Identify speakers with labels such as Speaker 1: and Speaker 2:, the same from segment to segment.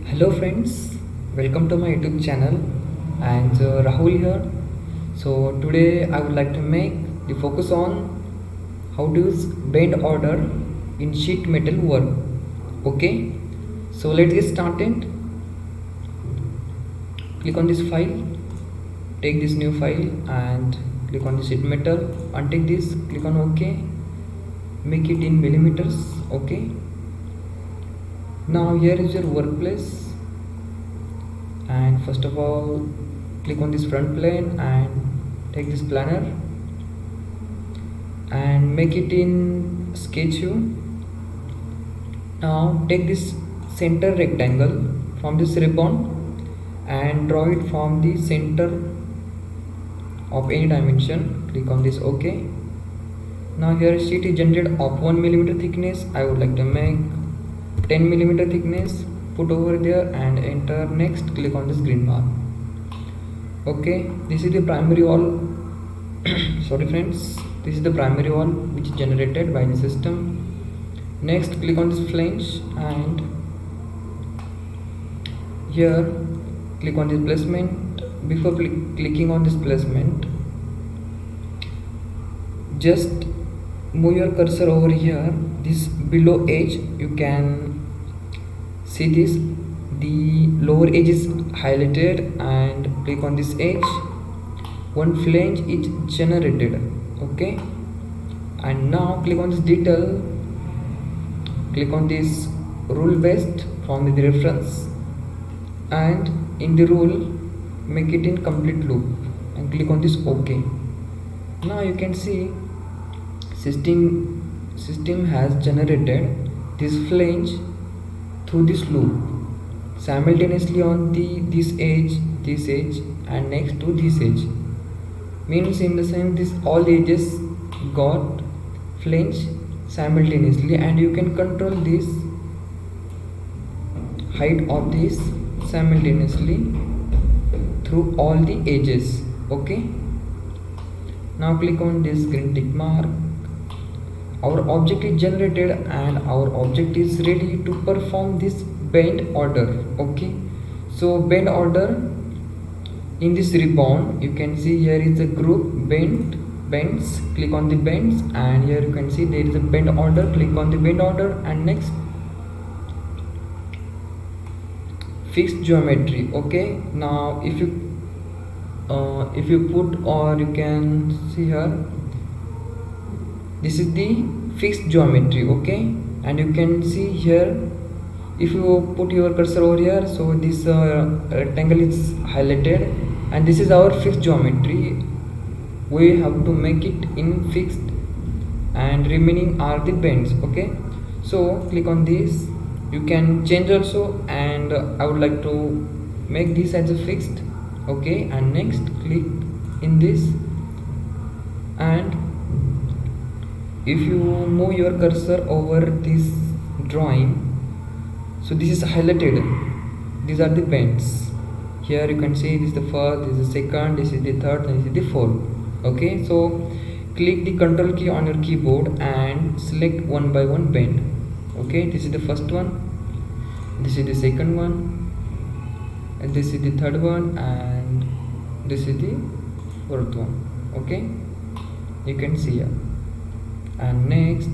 Speaker 1: Hello friends, welcome to my YouTube channel and Rahul here. So today I would like to make the focus on how to use bend order in sheet metal work. Okay, so let's get started. Click on this file, take this new file and click on the sheet metal, untick this, click on OK, make it in millimeters. Okay, now here is your workplace. And first of all, click on this front plane and take this planner and make it in sketch view. Now take this center rectangle from this ribbon and draw it from the center of any dimension. Click on this OK. Now here sheet is generated of 1 mm thickness. I would like to make 10 mm thickness. Put over there and enter. Next, click on this green bar. Okay, this is the primary wall. Sorry friends, this is the primary wall which is generated by the system. Next, click on this flange and here click on this placement. Before clicking on this placement, just move your cursor over here, this below edge. You can see this, the lower edge is highlighted, and click on this edge. One flange is generated. Okay, and now click on this detail, click on this rule based from the reference, and in the rule make it in complete loop and click on this OK. Now you can see system has generated this flange through this loop simultaneously on this edge, and next to this edge. Means in the sense this all edges got flange simultaneously, and you can control this height of this simultaneously through all the edges. Okay, now click on this green tick mark. Our object is generated and our object is ready to perform this bend order. Okay, so bend order in this ribbon, you can see here is the group bends. Click on the bends and here you can see there is a bend order. Click on the bend order and next fixed geometry. Okay, now if you put, or you can see here, this is the fixed geometry. Okay, and you can see here, if you put your cursor over here, so this rectangle is highlighted, and this is our fixed geometry. We have to make it in fixed, and remaining are the bends. Okay, so click on this. You can change also, and I would like to make this as a fixed. Okay, and next click in this, and if you move your cursor over this drawing, so this is highlighted, these are the bends. Here you can see this is the first, this is the second, this is the third, and this is the fourth. Okay, so click the control key on your keyboard and select one by one bend. Okay, this is the first one, this is the second one, and this is the third one, and this is the fourth one. Okay, you can see here. And next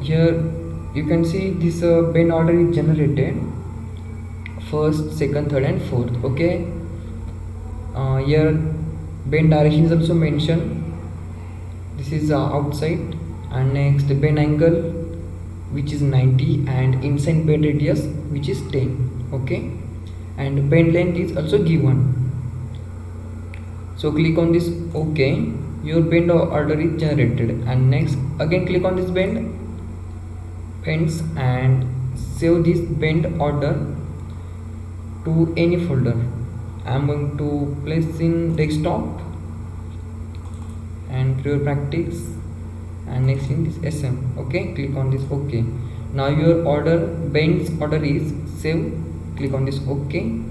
Speaker 1: here you can see this bend order is generated first, second, third and fourth. Okay, here bend direction is also mentioned. This is outside, and next bend angle which is 90, and inside bend radius which is 10. Okay, and bend length is also given. So click on this OK. Your bend order is generated, and next again click on this bends and save this bend order to any folder. I am going to place in desktop and Creo Practice, and next in this SM. Okay, click on this OK. Now your bends order is saved. Click on this OK.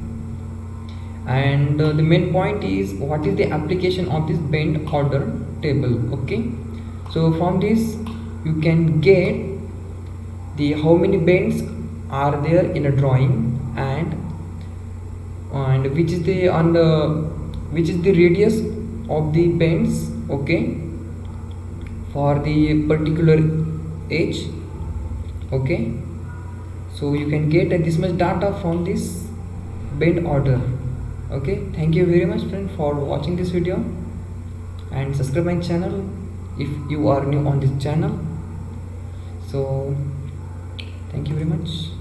Speaker 1: And the main point is what is the application of this bend order table. Okay, so from this you can get the how many bends are there in a drawing, and which is the radius of the bends, okay, for the particular edge, okay. So you can get this much data from this bend order, okay. Thank you very much friend for watching this video, and subscribe my channel if you are new on this channel. So thank you very much.